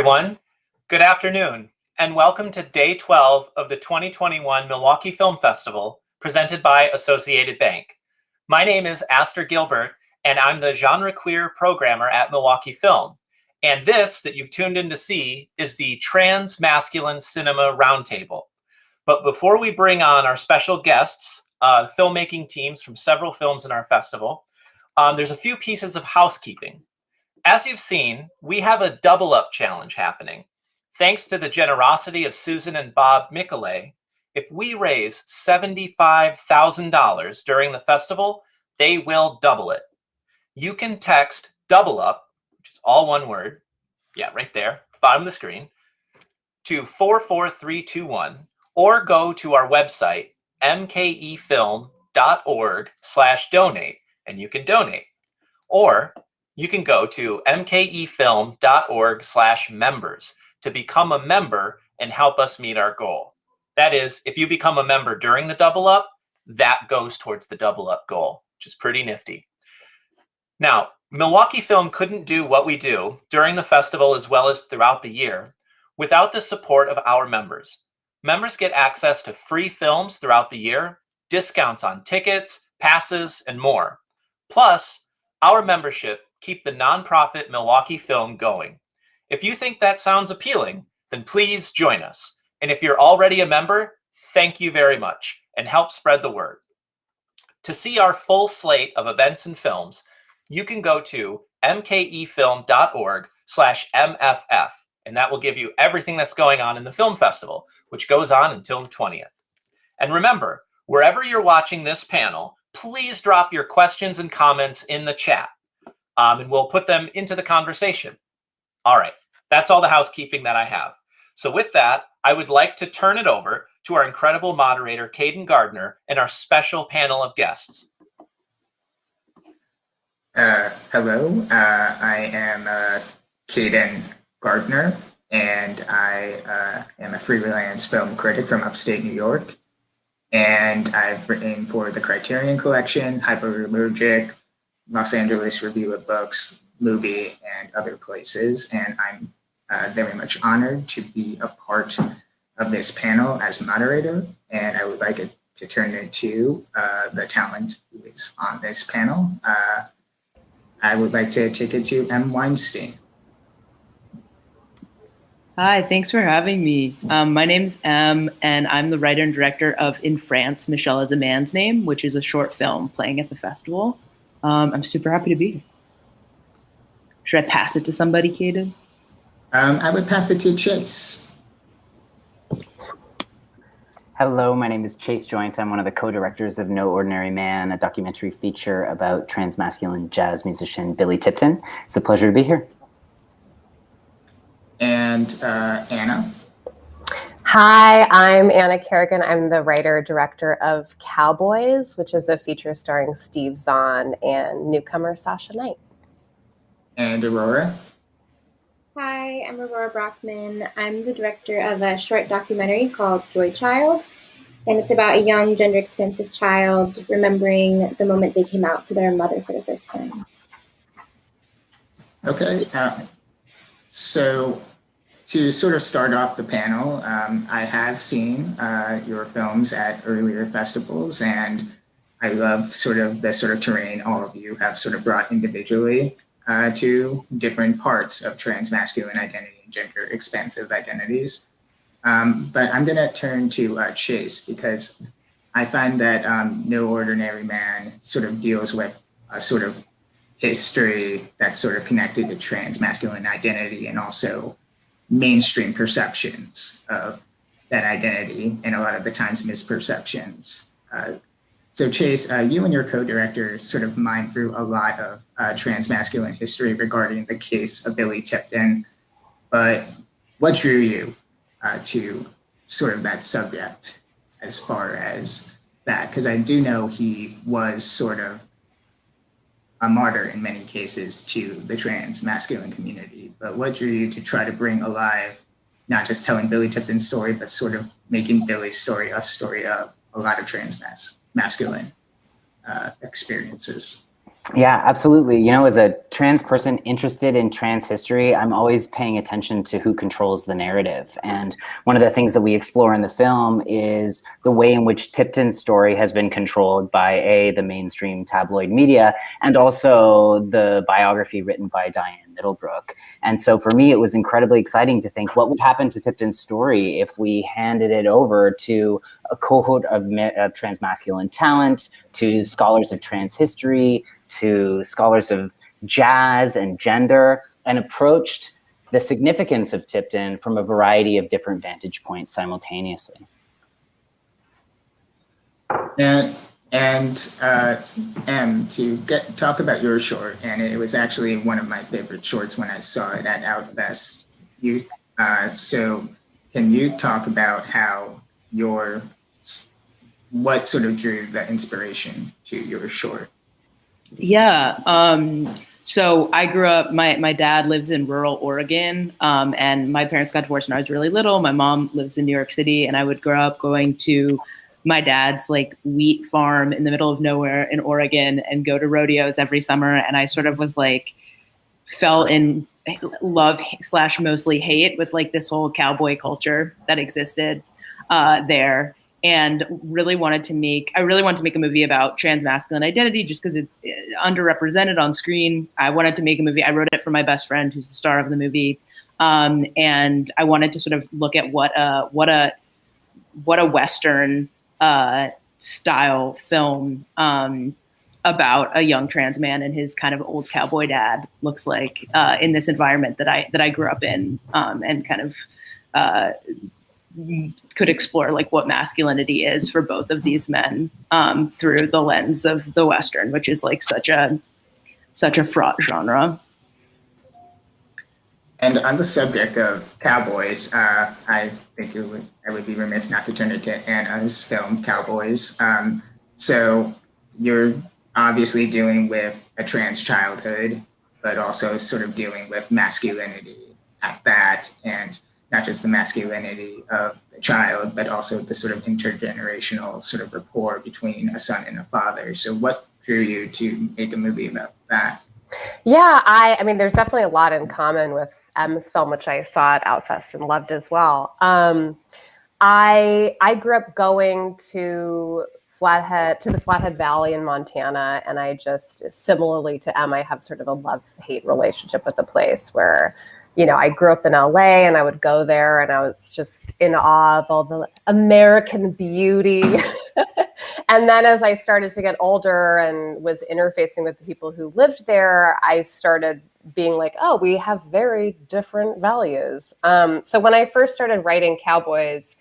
everyone. Good afternoon, and welcome to Day 12 of the 2021 Milwaukee Film Festival, presented by Associated Bank. My name is Aster Gilbert, and I'm the genre queer programmer at Milwaukee Film. And this that you've tuned in to see is the Trans Masculine Cinema Roundtable. But before we bring on our special guests, filmmaking teams from several films in our festival, there's a few pieces of housekeeping. As you've seen, we have a double up challenge happening. Thanks to the generosity of Susan and Bob Michelet, if we raise $75,000 during the festival, they will double it. You can text double up, which is all one word, right there, bottom of the screen, to 44321, or go to our website, mkefilm.org/donate, and you can donate. Or you can go to mkefilm.org/members to become a member and help us meet our goal. That is, if you become a member during the double up, that goes towards the double up goal, which is pretty nifty. Now, Milwaukee Film couldn't do what we do during the festival as well as throughout the year without the support of our members. Members get access to free films throughout the year, discounts on tickets, passes, and more. Plus, our membership keep the nonprofit Milwaukee Film going. If you think that sounds appealing, then please join us. And if you're already a member, thank you very much and help spread the word. To see our full slate of events and films, you can go to mkefilm.org/MFF, and that will give you everything that's going on in the film festival, which goes on until the 20th. And remember, wherever you're watching this panel, please drop your questions and comments in the chat, and we'll put them into the conversation. All right, that's all the housekeeping that I have. So with that, I would like to turn it over to our incredible moderator, Caden Gardner, and our special panel of guests. Hello, I am Caden Gardner, and I am a freelance film critic from upstate New York. And I've written for the Criterion Collection, Hyperallergic, Los Angeles Review of Books, Movie, and other places. And I'm very much honored to be a part of this panel as moderator. And I would like it to turn it to the talent who is on this panel. I would like to take it to M. Weinstein. Hi, thanks for having me. My name's Em, and I'm the writer and director of In France, Michelle is a Man's Name, which is a short film playing at the festival. I'm super happy to be here. Should I pass it to somebody, Caden? I would pass it to Chase. Hello, my name is Chase Joint. I'm one of the co-directors of No Ordinary Man, a documentary feature about transmasculine jazz musician Billy Tipton. It's a pleasure to be here. And Anna. Hi, I'm Anna Kerrigan. I'm the writer-director of Cowboys, which is a feature starring Steve Zahn and newcomer Sasha Knight. And Aurora. Hi, I'm Aurora Brockman. I'm the director of a short documentary called Joy Child, and it's about a young gender-expansive child remembering the moment they came out to their mother for the first time. Okay, so to sort of start off the panel, I have seen your films at earlier festivals, and I love the terrain all of you have sort of brought individually to different parts of transmasculine identity and gender expansive identities. But I'm going to turn to Chase, because I find that No Ordinary Man sort of deals with a sort of history that's sort of connected to transmasculine identity and also mainstream perceptions of that identity, and a lot of the times misperceptions. So Chase, you and your co-director sort of mined through a lot of transmasculine history regarding the case of Billy Tipton, but what drew you to sort of that subject as far as that? Because I do know he was sort of a martyr in many cases to the trans masculine community, but what drew you to try to bring alive, not just telling Billy Tipton's story, but sort of making Billy's story a story of a lot of trans masculine experiences? Yeah, absolutely. You know, as a trans person interested in trans history, I'm always paying attention to who controls the narrative. And one of the things that we explore in the film is the way in which Tipton's story has been controlled by the mainstream tabloid media, and also the biography written by Diane Middlebrook. And so for me, it was incredibly exciting to think what would happen to Tipton's story if we handed it over to a cohort of transmasculine talent, to scholars of trans history, to scholars of jazz and gender, and approached the significance of Tipton from a variety of different vantage points simultaneously. And to talk about your short, and it was actually one of my favorite shorts when I saw it at Outfest. So can you talk about what sort of drew the inspiration to your short? Yeah. So I grew up, my dad lives in rural Oregon, and my parents got divorced when I was really little. My mom lives in New York City, and I would grow up going to my dad's like wheat farm in the middle of nowhere in Oregon and go to rodeos every summer. And I sort of was like, fell in love / mostly hate with like this whole cowboy culture that existed there. And really wanted to make a movie about transmasculine identity just because it's underrepresented on screen. I wanted to make a movie. I wrote it for my best friend, who's the star of the movie. And I wanted to sort of look at what a Western style film about a young trans man and his kind of old cowboy dad looks like in this environment that I grew up in, and kind of could explore like what masculinity is for both of these men through the lens of the Western, which is like such a fraught genre. And on the subject of cowboys, I think I would be remiss not to turn it to Anna's film Cowboys. So you're obviously dealing with a trans childhood, but also sort of dealing with masculinity at that, and not just the masculinity of the child, but also the sort of intergenerational sort of rapport between a son and a father. So what drew you to make a movie about that? Yeah, I mean, there's definitely a lot in common with M's film, which I saw at Outfest and loved as well. I grew up going to the Flathead Valley in Montana, and I just, similarly to M, I have sort of a love-hate relationship with the place where, you know, I grew up in LA and I would go there and I was just in awe of all the American beauty. And then as I started to get older and was interfacing with the people who lived there, I started being like, oh, we have very different values. So when I first started writing Cowboys,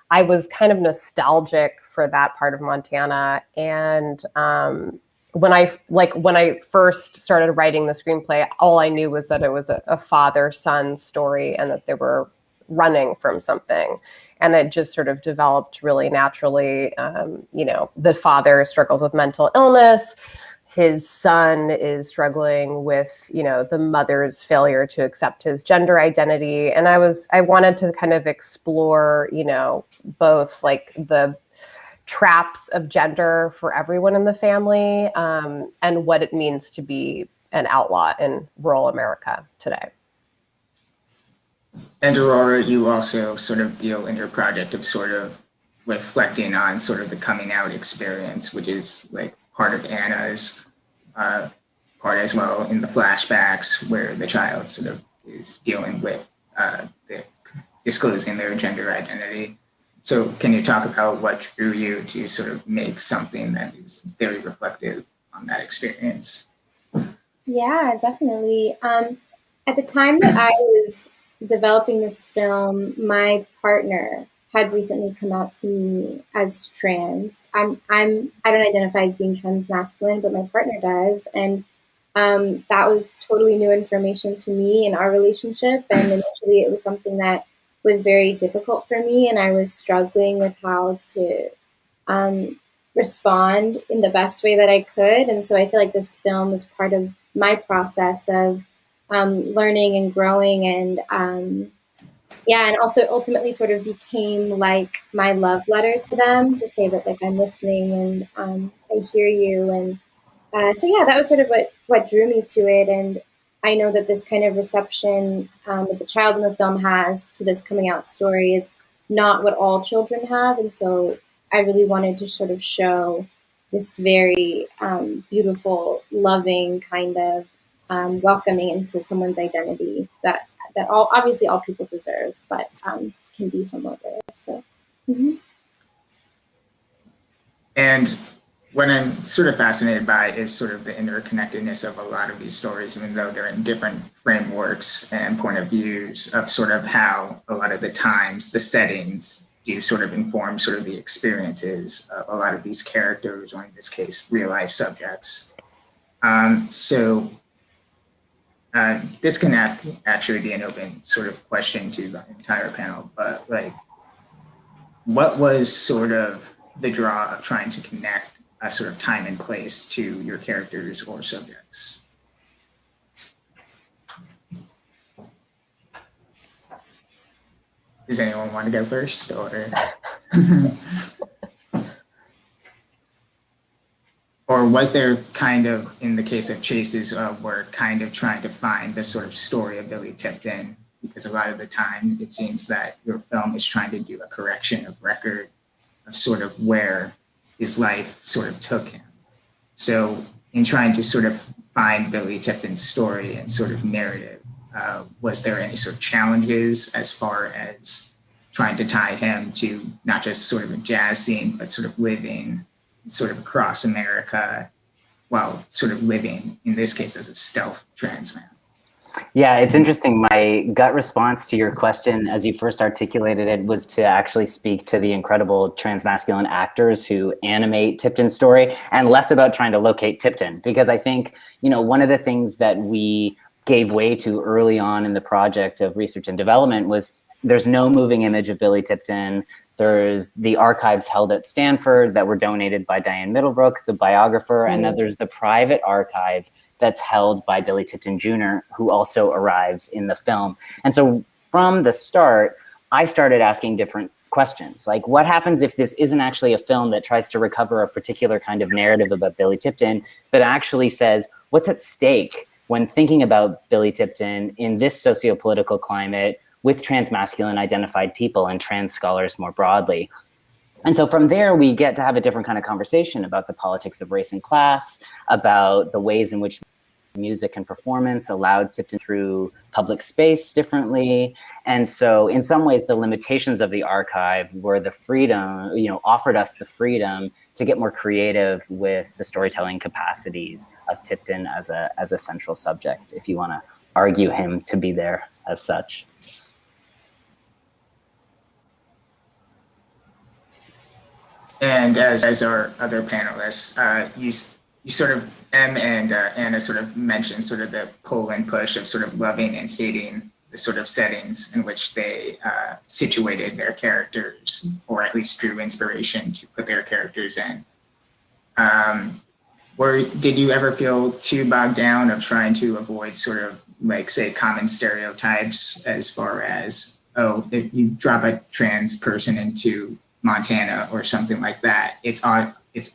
I was kind of nostalgic for that part of Montana. And when I first started writing the screenplay, all I knew was that it was a father-son story and that they were running from something. And it just sort of developed really naturally. You know, the father struggles with mental illness. His son is struggling with, you know, the mother's failure to accept his gender identity. And I wanted to kind of explore, you know, both like the traps of gender for everyone in the family, and what it means to be an outlaw in rural America today. And Aurora, you also sort of deal in your project of sort of reflecting on sort of the coming out experience, which is like part of Anna's part as well in the flashbacks, where the child sort of is dealing with disclosing their gender identity. So can you talk about what drew you to sort of make something that is very reflective on that experience? Yeah, definitely. At the time that I was developing this film, my partner had recently come out to me as trans. I don't identify as being transmasculine, but my partner does, and that was totally new information to me in our relationship. And initially, it was something that was very difficult for me, and I was struggling with how to respond in the best way that I could. And so I feel like this film was part of my process of learning and growing, and and also ultimately sort of became like my love letter to them, to say that like I'm listening and I hear you, and So yeah, that was sort of what drew me to it. And I know that this kind of reception that the child in the film has to this coming out story is not what all children have. And so I really wanted to sort of show this very beautiful, loving kind of welcoming into someone's identity that obviously all people deserve, but can be somewhat rare. So. Mm-hmm. And what I'm sort of fascinated by is sort of the interconnectedness of a lot of these stories, even though they're in different frameworks and point of views of sort of how a lot of the times the settings do sort of inform sort of the experiences of a lot of these characters, or in this case, real life subjects. This can actually be an open sort of question to the entire panel, but like, what was sort of the draw of trying to connect a sort of time and place to your characters or subjects? Does anyone want to go first, or or was there kind of, in the case of Chase's work, kind of trying to find the sort of story of Billy Tipton? Because a lot of the time it seems that your film is trying to do a correction of record of sort of where his life sort of took him. So in trying to sort of find Billy Tipton's story and sort of narrative, was there any sort of challenges as far as trying to tie him to not just sort of a jazz scene, but sort of living sort of across America while sort of living, in this case, as a stealth trans man? Yeah, it's interesting. My gut response to your question as you first articulated it was to actually speak to the incredible transmasculine actors who animate Tipton's story, and less about trying to locate Tipton, because I think, you know, one of the things that we gave way to early on in the project of research and development was there's no moving image of Billy Tipton. There's the archives held at Stanford that were donated by Diane Middlebrook, the biographer, and then there's the private archive that's held by Billy Tipton Jr., who also arrives in the film. And so from the start, I started asking different questions, like what happens if this isn't actually a film that tries to recover a particular kind of narrative about Billy Tipton, but actually says, what's at stake when thinking about Billy Tipton in this socio-political climate with transmasculine identified people and trans scholars more broadly? And so from there, we get to have a different kind of conversation about the politics of race and class, about the ways in which music and performance allowed Tipton through public space differently. And so in some ways, the limitations of the archive were the freedom, you know, offered us the freedom to get more creative with the storytelling capacities of Tipton as a central subject, if you want to argue him to be there as such. And as our other panelists, you sort of, Em and Anna sort of mentioned sort of the pull and push of sort of loving and hating the sort of settings in which they situated their characters, or at least drew inspiration to put their characters in. Did you ever feel too bogged down of trying to avoid sort of like, say, common stereotypes as far as, oh, if you drop a trans person into Montana or something like that, it's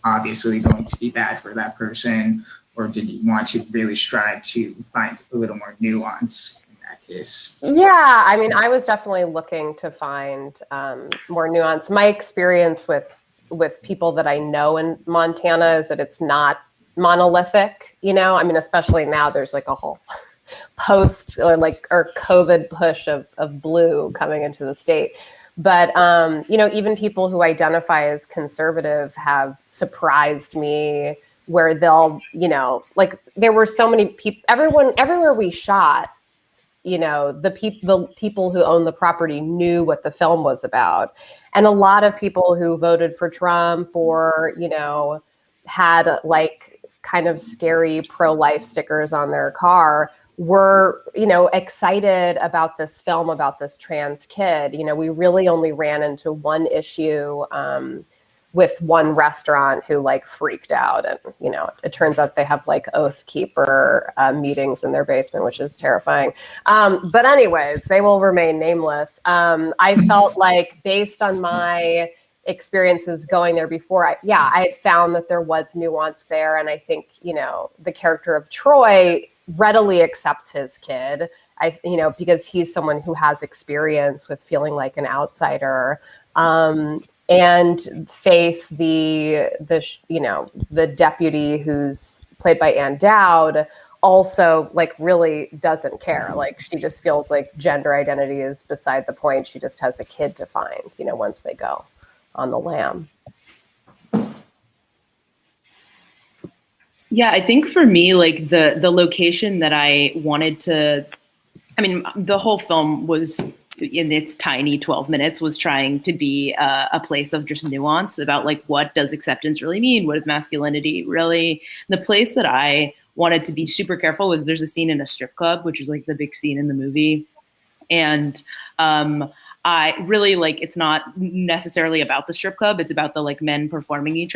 obviously going to be bad for that person? Or did you want to really strive to find a little more nuance in that case? Yeah, I mean, I was definitely looking to find more nuance. My experience with people that I know in Montana is that it's not monolithic, you know? I mean, especially now there's like a whole post or COVID push of blue coming into the state. But, you know, even people who identify as conservative have surprised me, where they'll, you know, like there were so many people, everywhere we shot, you know, the people who own the property knew what the film was about. And a lot of people who voted for Trump or, you know, had like kind of scary pro-life stickers on their car were, you know, excited about this film about this trans kid. You know, we really only ran into one issue with one restaurant who like freaked out, and you know, it turns out they have like Oath Keeper meetings in their basement, which is terrifying. But anyways, they will remain nameless. I felt like based on my experiences going there before, I had found that there was nuance there. And I think, the character of Troy readily accepts his kid, because he's someone who has experience with feeling like an outsider. And Faith, the deputy who's played by Ann Dowd, also really doesn't care. She just feels like gender identity is beside the point. She just has a kid to find, once they go on the lam. Yeah, I think for me, the location that I wanted to, the whole film was, in its tiny 12 minutes, was trying to be a place of just nuance about what does acceptance really mean? What is masculinity really? The place that I wanted to be super careful was, there's a scene in a strip club, which is the big scene in the movie. And I really it's not necessarily about the strip club. It's about the men performing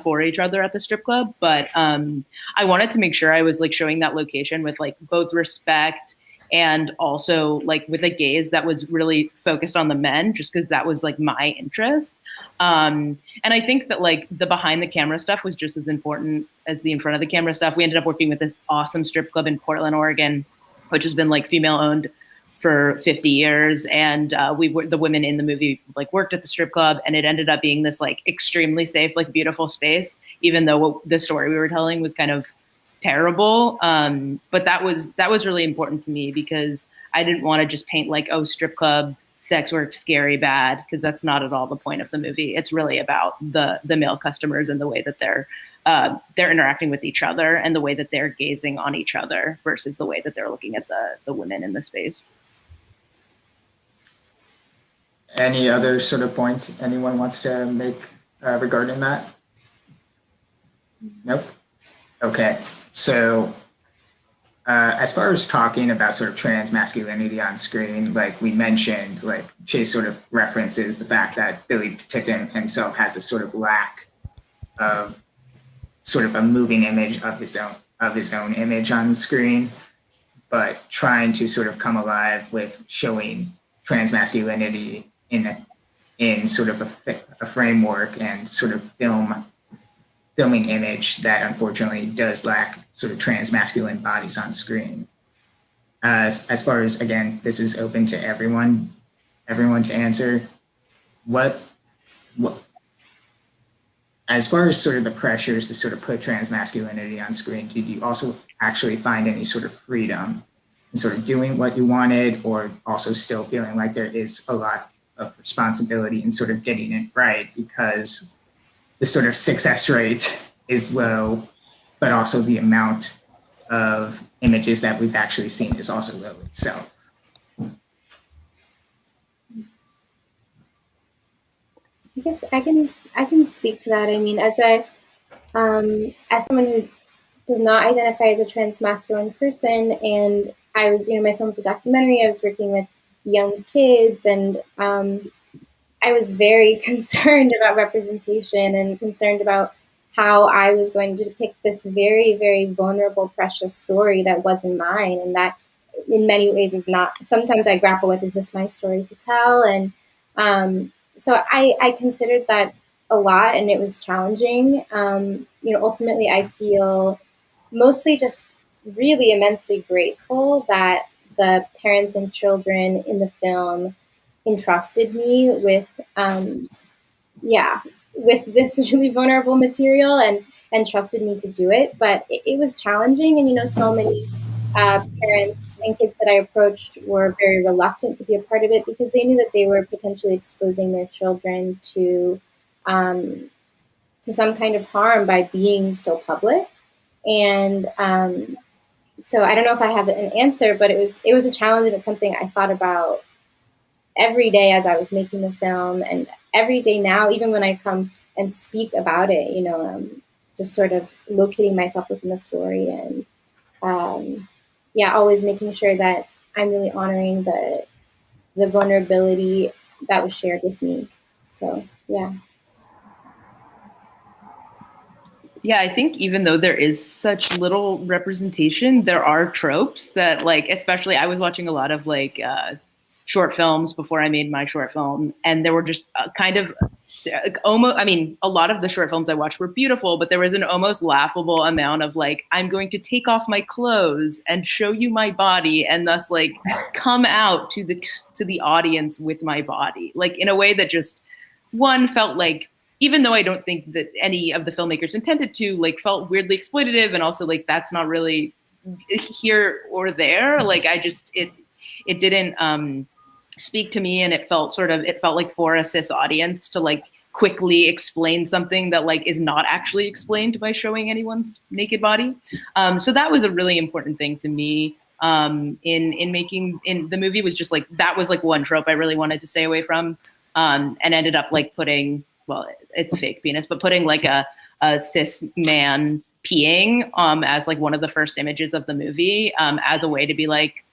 for each other at the strip club. But I wanted to make sure I was showing that location with both respect and also with a gaze that was really focused on the men, just because that was my interest. And I think that the behind the camera stuff was just as important as the in front of the camera stuff. We ended up working with this awesome strip club in Portland, Oregon, which has been female owned for 50 years. And the women in the movie worked at the strip club, and it ended up being this extremely safe, beautiful space, even though the story we were telling was kind of terrible. But that was really important to me, because I didn't want to just paint strip club, sex work, scary, bad, because that's not at all the point of the movie. It's really about the male customers and the way that they're interacting with each other, and the way that they're gazing on each other versus the way that they're looking at the women in the space. Any other sort of points anyone wants to make regarding that? Nope. Okay. So as far as talking about sort of trans masculinity on screen, we mentioned, Chase sort of references the fact that Billy Tipton himself has a sort of lack of sort of a moving image of his own image on screen, but trying to sort of come alive with showing trans masculinity in sort of a framework and sort of filming image that unfortunately does lack sort of trans masculine bodies on screen. As far as, again, this is open to everyone to answer. What as far as sort of the pressures to sort of put trans masculinity on screen, did you also actually find any sort of freedom in sort of doing what you wanted, or also still feeling like there is a lot of responsibility in sort of getting it right, because the sort of success rate is low, but also the amount of images that we've actually seen is also low itself? I guess I can speak to that. As someone who does not identify as a trans masculine person, and I was, my film's a documentary. I was working with young kids, and I was very concerned about representation and concerned about how I was going to depict this very, very vulnerable, precious story that wasn't mine, and that in many ways is not. Sometimes I grapple with, is this my story to tell? And so I considered that a lot, and it was challenging. Ultimately, I feel mostly just really immensely grateful that the parents and children in the film entrusted me with this really vulnerable material and trusted me to do it. But it was challenging, and so many parents and kids that I approached were very reluctant to be a part of it, because they knew that they were potentially exposing their children to some kind of harm by being so public. And so I don't know if I have an answer, but it was a challenge, and it's something I thought about every day as I was making the film, and every day now, even when I come and speak about it, just sort of locating myself within the story, and always making sure that I'm really honoring the vulnerability that was shared with me. So, yeah. Yeah, I think even though there is such little representation, there are tropes that, especially I was watching a lot of short films before I made my short film, and there were just kind of almost, I mean, a lot of the short films I watched were beautiful, but there was an almost laughable amount of like, I'm going to take off my clothes and show you my body, and thus like come out to the audience with my body, like in a way that just one felt like, even though I don't think that any of the filmmakers intended to, like felt weirdly exploitative, and also like that's not really here or there. Like I just it didn't speak to me, and it felt like for a cis audience to like quickly explain something that like is not actually explained by showing anyone's naked body. So that was a really important thing to me in making the movie, was just like, that was like one trope I really wanted to stay away from, and ended up like putting, well, it's a fake penis, but putting like a cis man peeing as like one of the first images of the movie, as a way to be like,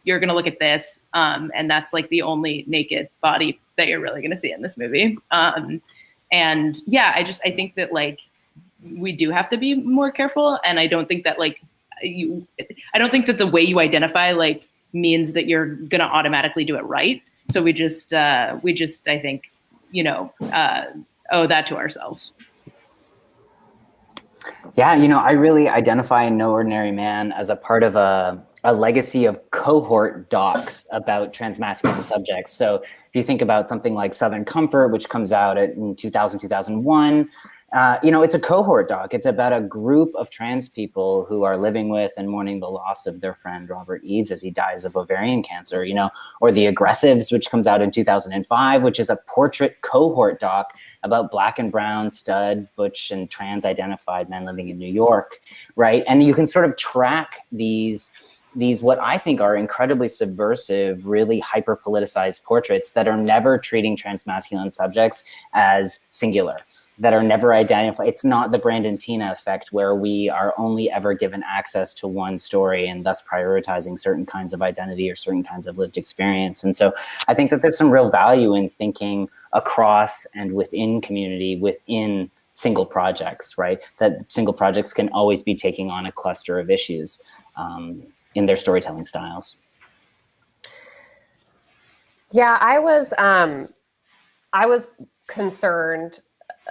you're going to look at this, and that's like the only naked body that you're really going to see in this movie. And yeah, I think that like we do have to be more careful, and I don't think that like I don't think that the way you identify like means that you're going to automatically do it right. So we just I think, owe that to ourselves. Yeah, I really identify No Ordinary Man as a part of a legacy of cohort docs about transmasculine subjects. So if you think about something like Southern Comfort, which comes out in 2000, 2001, it's a cohort doc. It's about a group of trans people who are living with and mourning the loss of their friend Robert Eads as he dies of ovarian cancer, or The Aggressives, which comes out in 2005, which is a portrait cohort doc about Black and brown, stud, butch, and trans identified men living in New York, right? And you can sort of track these what I think are incredibly subversive, really hyper politicized portraits that are never treating transmasculine subjects as singular, that are never identified. It's not the Brandon Tina effect where we are only ever given access to one story and thus prioritizing certain kinds of identity or certain kinds of lived experience. And so I think that there's some real value in thinking across and within community, within single projects, right? That single projects can always be taking on a cluster of issues in their storytelling styles. Yeah, I was concerned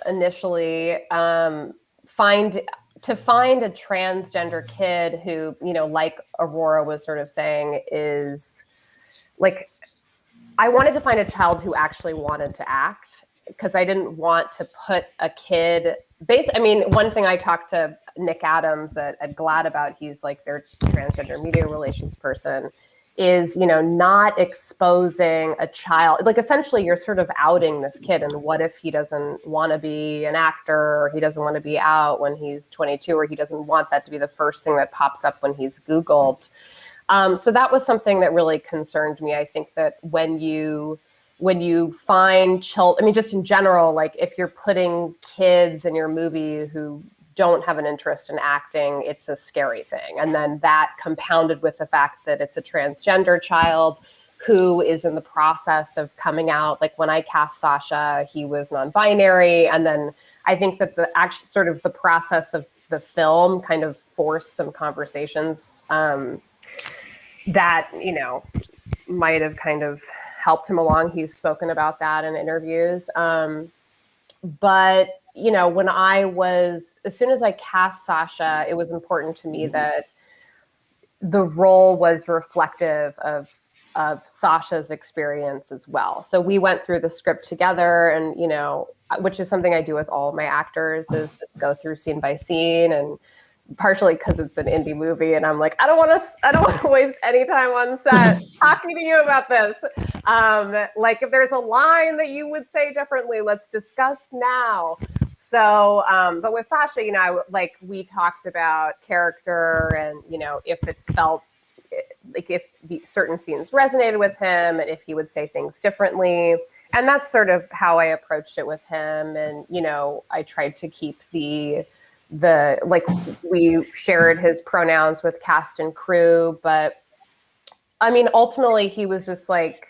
initially to find a transgender kid who, like Aurora was sort of saying, is like, I wanted to find a child who actually wanted to act, because I didn't want to put a kid one thing I talked to Nick Adams at GLAAD about, he's like their transgender media relations person, is, not exposing a child. Like essentially you're sort of outing this kid. And what if he doesn't want to be an actor, or he doesn't want to be out when he's 22, or he doesn't want that to be the first thing that pops up when he's Googled. So that was something that really concerned me. I think that when you find children, just in general, like if you're putting kids in your movie who don't have an interest in acting, it's a scary thing. And then that compounded with the fact that it's a transgender child who is in the process of coming out. Like when I cast Sasha, he was non-binary. And then I think that the actual sort of the process of the film kind of forced some conversations that, might have kind of helped him along. He's spoken about that in interviews. But, as soon as I cast Sasha, it was important to me that the role was reflective of Sasha's experience as well. So we went through the script together, and, which is something I do with all of my actors, is just go through scene by scene, and partially because it's an indie movie and I'm like, I don't want to waste any time on set talking to you about this. Like if there's a line that you would say differently, let's discuss now. So, but with Sasha, we talked about character and, if it felt like if certain scenes resonated with him and if he would say things differently. And that's sort of how I approached it with him. And, I tried to keep we shared his pronouns with cast and crew, but ultimately he was just like,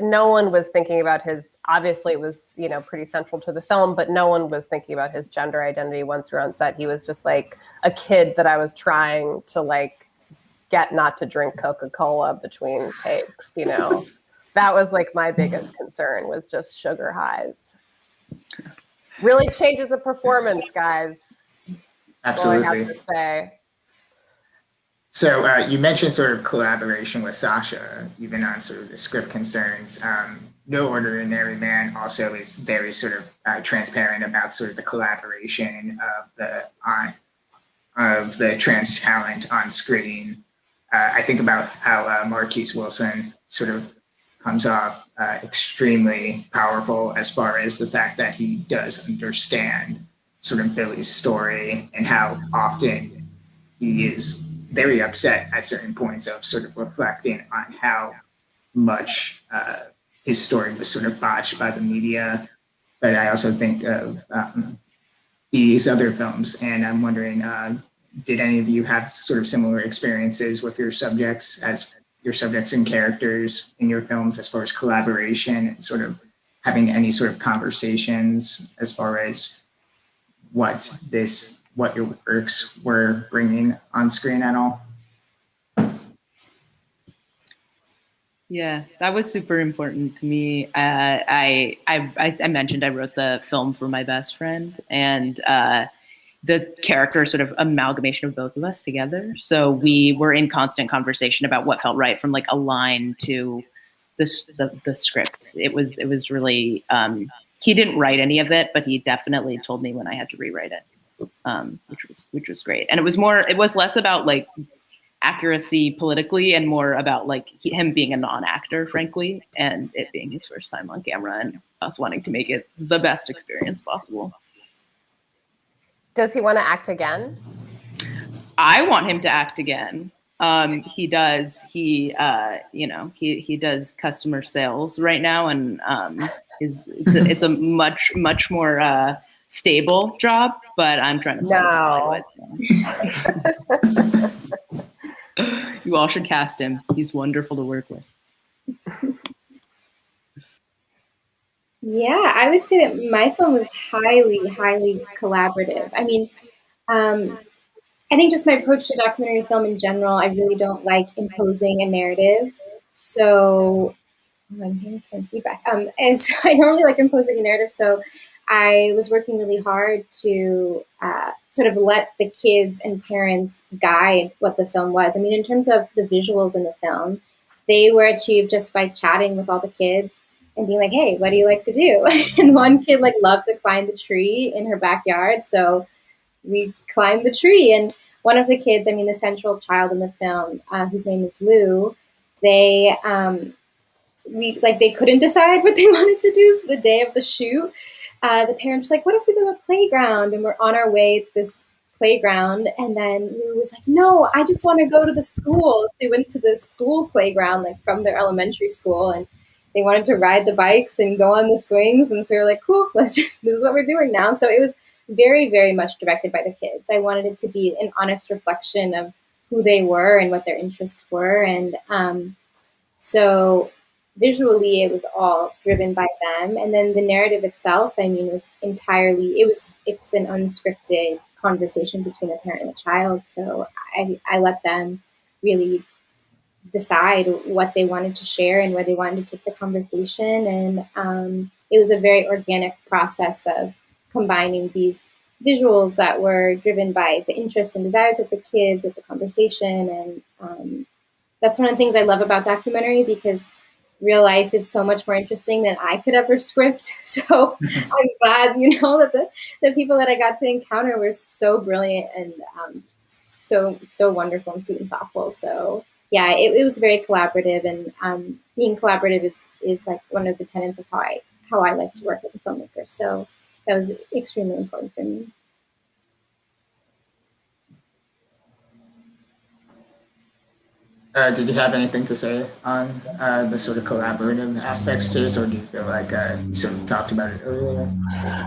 no one was thinking about obviously it was, pretty central to the film, but no one was thinking about his gender identity once we were on set. He was just like a kid that I was trying to get not to drink Coca-Cola between takes, That was like my biggest concern, was just sugar highs. Really changes a performance, guys. Absolutely. That's all I have to say. So you mentioned sort of collaboration with Sasha, even on sort of the script concerns. No Ordinary Man also is very sort of transparent about sort of the collaboration of the trans talent on screen. I think about how Marquise Wilson sort of comes off extremely powerful as far as the fact that he does understand sort of Billy's story and how often he is very upset at certain points of sort of reflecting on how much his story was sort of botched by the media. But I also think of these other films, and I'm wondering, did any of you have sort of similar experiences with your subjects and characters in your films as far as collaboration and sort of having any sort of conversations as far as what your works were bringing on screen at all? Yeah, that was super important to me. I mentioned I wrote the film for my best friend, and the character is sort of amalgamation of both of us together. So we were in constant conversation about what felt right, from like a line to the script. It was really he didn't write any of it, but he definitely told me when I had to rewrite it, which was great. And it was less about like accuracy politically and more about like him being a non-actor, frankly, and it being his first time on camera and us wanting to make it the best experience possible. Does he want to act again? I want him to act again. He does. He does customer sales right now, and it's a much more stable job. But I'm trying to. No. You all should cast him. He's wonderful to work with. Yeah, I would say that my film was highly collaborative. I mean, I think just my approach to documentary film in general, I really don't like imposing a narrative. So I'm hearing some feedback. And so I don't really like imposing a narrative. So I was working really hard to sort of let the kids and parents guide what the film was. I mean, in terms of the visuals in the film, they were achieved just by chatting with all the kids and being like, hey, what do you like to do? And one kid like loved to climb the tree in her backyard. So we climbed the tree. And one of the kids, I mean, the central child in the film, whose name is Lou, they couldn't decide what they wanted to do. So the day of the shoot, the parents were like, what if we go to a playground? And we're on our way to this playground. And then Lou was like, no, I just want to go to the school. So they went to the school playground, like from their elementary school. And they wanted to ride the bikes and go on the swings. And so we were like, cool, this is what we're doing now. So it was very, very much directed by the kids. I wanted it to be an honest reflection of who they were and what their interests were. And so visually, it was all driven by them. And then the narrative itself, I mean, was it's an unscripted conversation between a parent and a child. So I let them really decide what they wanted to share and where they wanted to take the conversation. And it was a very organic process of combining these visuals that were driven by the interests and desires of the kids, of the conversation. And that's one of the things I love about documentary, because real life is so much more interesting than I could ever script. So I'm glad, that the people that I got to encounter were so brilliant and so wonderful and sweet and thoughtful. So yeah, it was very collaborative, and being collaborative is like one of the tenets of how I like to work as a filmmaker. So that was extremely important for me. Did you have anything to say on the sort of collaborative aspects to this, or do you feel like you sort of talked about it earlier?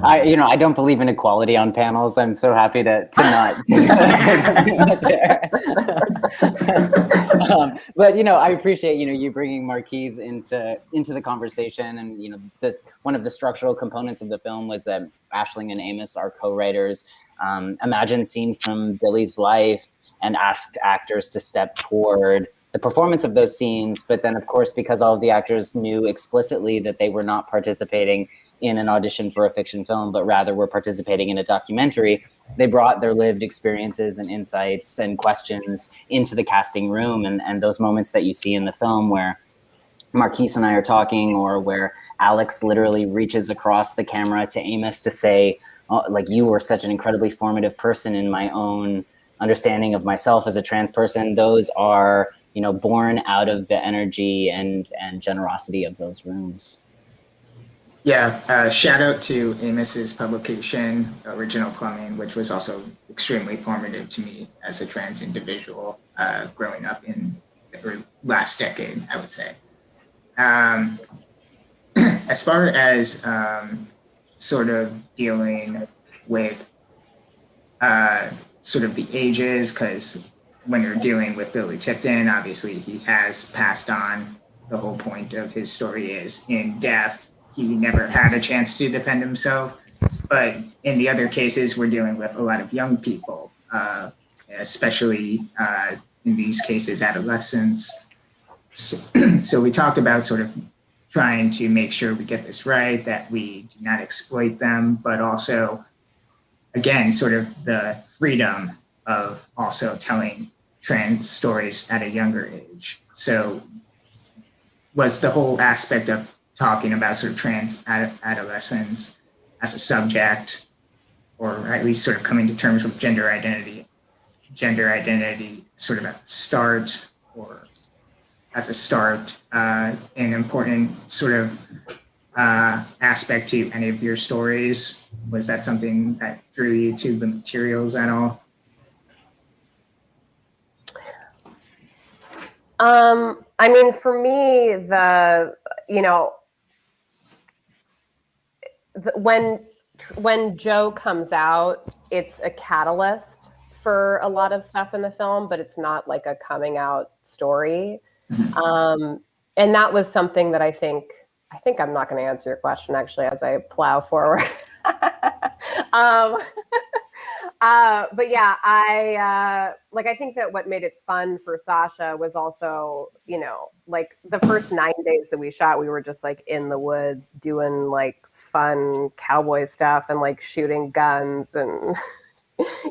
I don't believe in equality on panels. I'm so happy to not. But I appreciate you bringing Marquise into the conversation, and one of the structural components of the film was that Aisling and Amos, our co-writers, imagined scenes from Billy's life and asked actors to step toward the performance of those scenes. But then, of course, because all of the actors knew explicitly that they were not participating in an audition for a fiction film, but rather were participating in a documentary, they brought their lived experiences and insights and questions into the casting room. And those moments that you see in the film where Marquise and I are talking, or where Alex literally reaches across the camera to Amos to say, oh, like, you were such an incredibly formative person in my own understanding of myself as a trans person. Those are, you know, born out of the energy and generosity of those rooms. Yeah, shout out to Amos's publication, Original Plumbing, which was also extremely formative to me as a trans individual growing up in the last decade, I would say. As far as sort of dealing with sort of the ages, because when you're dealing with Billy Tipton, obviously he has passed on. The whole point of his story is in death, he never had a chance to defend himself. But in the other cases, we're dealing with a lot of young people, especially in these cases, adolescents. So we talked about sort of trying to make sure we get this right, that we do not exploit them, but also, again, sort of the freedom of also telling trans stories at a younger age. So was the whole aspect of talking about sort of trans adolescents as a subject, or at least sort of coming to terms with gender identity sort of at the start, or at the start, an important sort of aspect to any of your stories? Was that something that drew you to the materials at all? I mean, for me, when Joe comes out, it's a catalyst for a lot of stuff in the film, but it's not like a coming out story. And that was something that I think I'm not going to answer your question actually as I plow forward. But yeah, I think that what made it fun for Sasha was also, like the first 9 days that we shot, we were just like in the woods doing like fun cowboy stuff and like shooting guns and,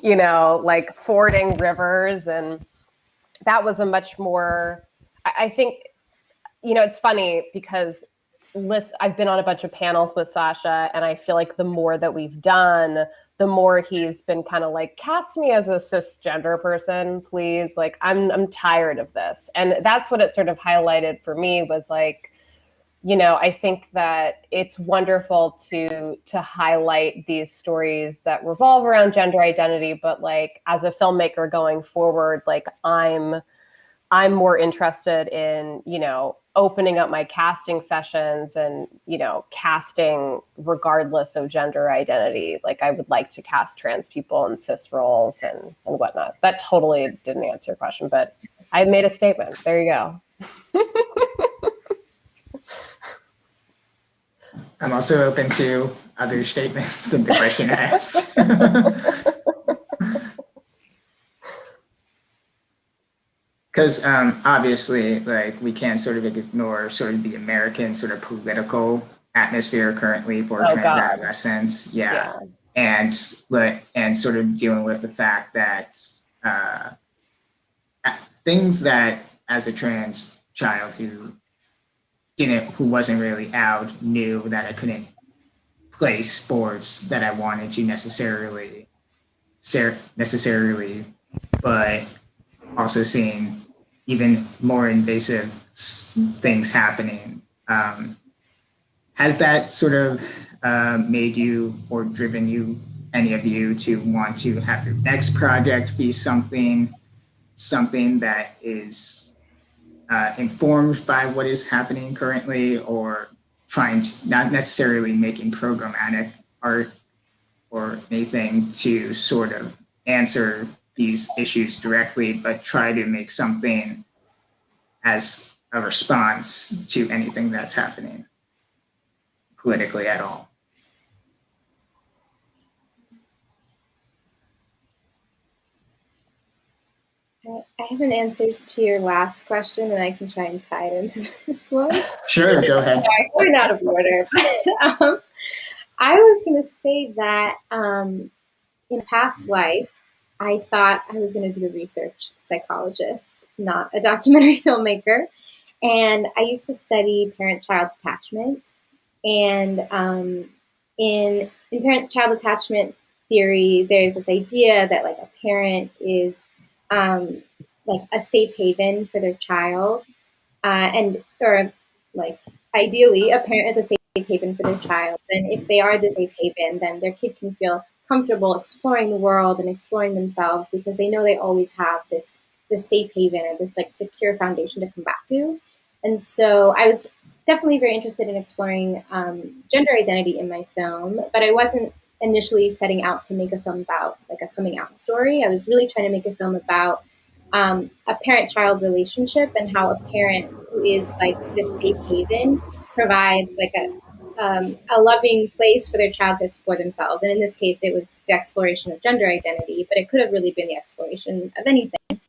like fording rivers. And that was a much more, I think, it's funny because I've been on a bunch of panels with Sasha, and I feel like the more that we've done, the more he's been kind of like, cast me as a cisgender person, please. Like, I'm tired of this. And that's what it sort of highlighted for me was like, I think that it's wonderful to highlight these stories that revolve around gender identity, but like as a filmmaker going forward, like I'm more interested in, opening up my casting sessions and, casting regardless of gender identity. Like I would like to cast trans people in cis roles and whatnot. That totally didn't answer your question, but I made a statement. There you go. I'm also open to other statements than the question asked. Because obviously, like, we can't sort of ignore sort of the American sort of political atmosphere currently for trans adolescents. Yeah. And sort of dealing with the fact that things that as a trans child who wasn't really out knew that I couldn't play sports that I wanted to necessarily, but also seeing even more invasive things happening. Has that sort of made you or driven you, any of you, to want to have your next project be something that is informed by what is happening currently, or trying to, not necessarily making programmatic art or anything to sort of answer these issues directly, but try to make something as a response to anything that's happening politically at all? I have an answer to your last question, and I can try and tie it into this one. Sure, go ahead. We're out of order. But, I was going to say that in past life, I thought I was going to be a research psychologist, not a documentary filmmaker. And I used to study parent-child attachment. And in parent-child attachment theory, there's this idea that like a parent is like a safe haven for their child, or like ideally a parent is a safe haven for their child. And if they are the safe haven, then their kid can feel comfortable exploring the world and exploring themselves because they know they always have this safe haven or this like secure foundation to come back to. And so I was definitely very interested in exploring gender identity in my film, but I wasn't initially setting out to make a film about like a coming out story. I was really trying to make a film about a parent-child relationship and how a parent who is like this safe haven provides like a loving place for their child to explore themselves. And in this case, it was the exploration of gender identity, but it could have really been the exploration of anything.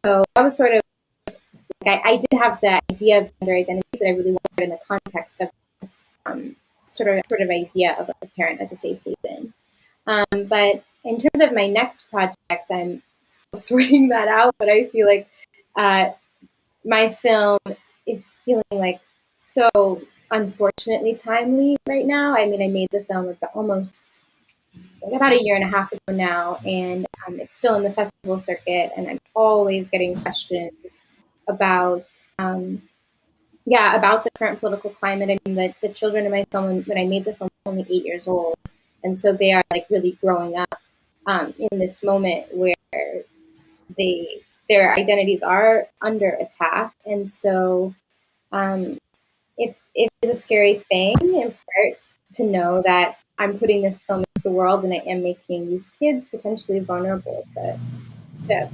So I was sort of I did have the idea of gender identity, but I really wanted it in the context of this sort of idea of a parent as a safe haven. But in terms of my next project, I'm still sorting that out. But I feel like my film is feeling like so unfortunately timely right now. I mean, I made the film about a year and a half ago now, and it's still in the festival circuit, and I'm always getting questions about about the current political climate. I mean, the children in my film, when I made the film, were only 8 years old, and so they are like really growing up in this moment where their identities are under attack, and so it is a scary thing in part to know that I'm putting this film into the world and I am making these kids potentially vulnerable to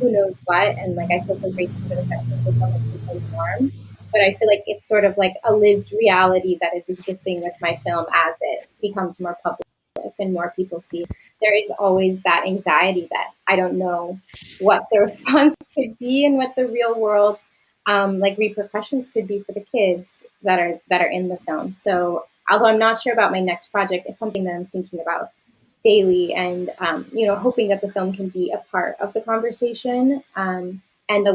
who knows what, and like I feel so grateful for the fact that the film is so warm. But I feel like it's sort of like a lived reality that is existing with my film as it becomes more public and more people see. There is always that anxiety that I don't know what the response could be and what the real world like repercussions could be for the kids that are in the film. So although I'm not sure about my next project, it's something that I'm thinking about daily, and hoping that the film can be a part of the conversation, and and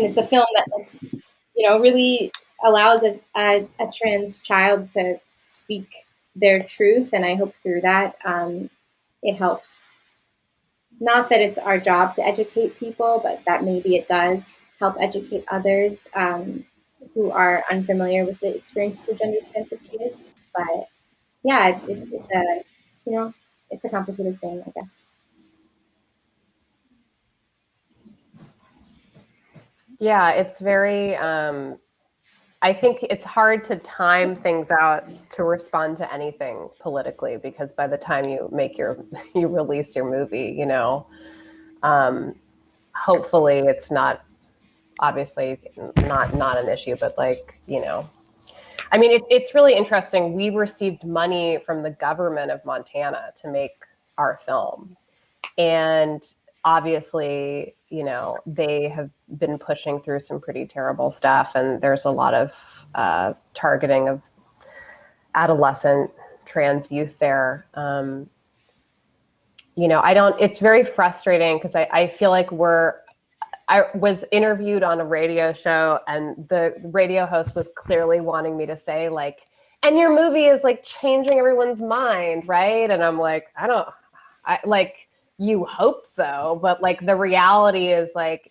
it's a film that really allows a trans child to speak their truth, and I hope through that it helps. Not that it's our job to educate people, but that maybe it does help educate others who are unfamiliar with the experiences of gender expansive kids. But yeah, it's a complicated thing, I guess. Yeah, it's very, I think it's hard to time things out to respond to anything politically, because by the time you release your movie, hopefully it's not, obviously not an issue, but I mean, it's really interesting. We received money from the government of Montana to make our film. And obviously, they have been pushing through some pretty terrible stuff. And there's a lot of targeting of adolescent trans youth there. It's very frustrating because I feel like I was interviewed on a radio show, and the radio host was clearly wanting me to say like, and your movie is like changing everyone's mind, right? And I'm like, you hope so, but like the reality is like,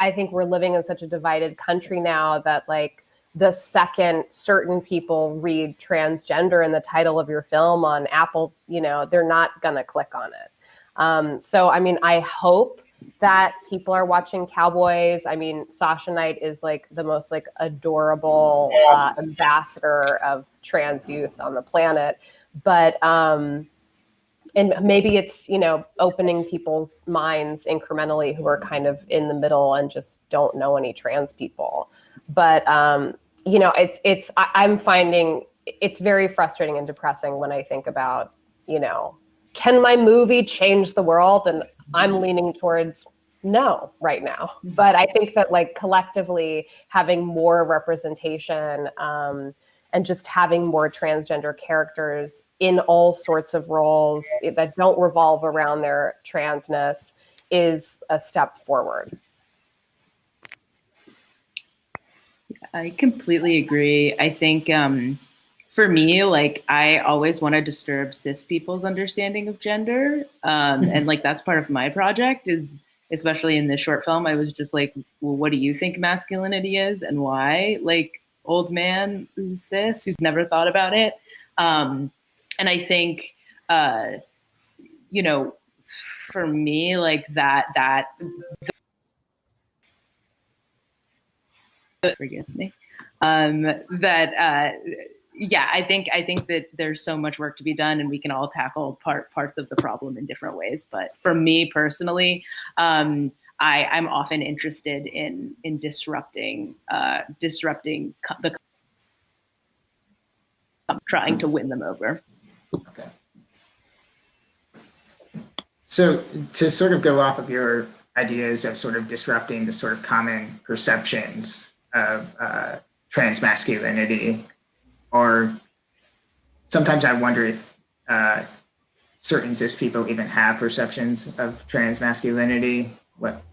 I think we're living in such a divided country now that like the second certain people read transgender in the title of your film on Apple, they're not gonna click on it. So, I mean, I hope that people are watching Cowboys. I mean, Sasha Knight is like the most like adorable ambassador of trans youth on the planet. But and maybe it's opening people's minds incrementally who are kind of in the middle and just don't know any trans people. But I'm finding it's very frustrating and depressing when I think about can my movie change the world? And I'm leaning towards no right now. But I think that like collectively having more representation and just having more transgender characters in all sorts of roles that don't revolve around their transness is a step forward. I completely agree. I think for me, like I always want to disturb cis people's understanding of gender. And like that's part of my project is, especially in this short film, I was just like, well, what do you think masculinity is and why? Like old man who's cis, who's never thought about it. And I think, you know, for me, like forgive me, yeah, I think that there's so much work to be done, and we can all tackle parts of the problem in different ways. But for me personally, I'm often interested in disrupting the trying to win them over. Okay. So to sort of go off of your ideas of sort of disrupting the sort of common perceptions of trans masculinity, or sometimes I wonder if certain cis people even have perceptions of trans masculinity. What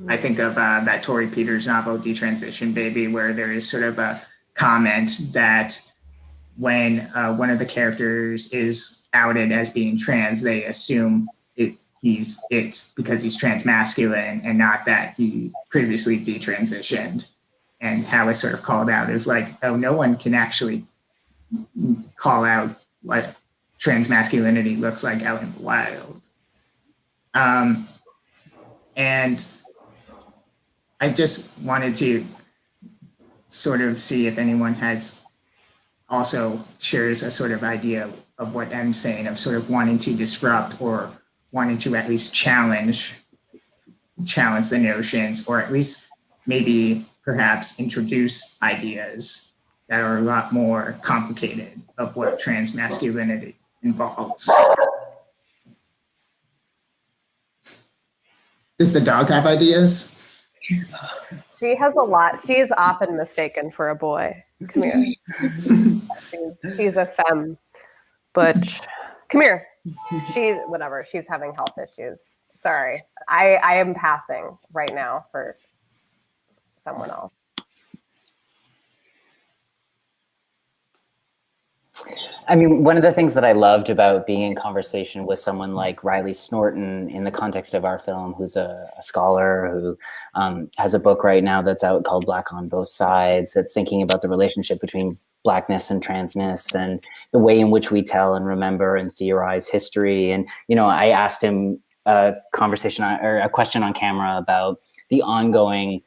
I think of that Tori Peters novel, Detransition Baby, where there is sort of a comment that when one of the characters is outed as being trans, they assume it's because he's trans masculine and not that he previously detransitioned, and how it's sort of called out is like, oh, no one can actually call out what trans masculinity looks like out in the wild. And I just wanted to sort of see if anyone has also shares a sort of idea of what I'm saying, of sort of wanting to disrupt or wanting to at least challenge the notions, or at least maybe perhaps introduce ideas that are a lot more complicated of what trans masculinity involves. Does the dog have ideas? She has a lot. She's often mistaken for a boy. Come here. She's a femme butch. Come here. She's having health issues. Sorry. I am passing right now for someone else. I mean, one of the things that I loved about being in conversation with someone like Riley Snorton in the context of our film, who's a scholar who has a book right now that's out called Black on Both Sides, that's thinking about the relationship between Blackness and transness and the way in which we tell and remember and theorize history. And, you know, I asked him a question on camera about the ongoing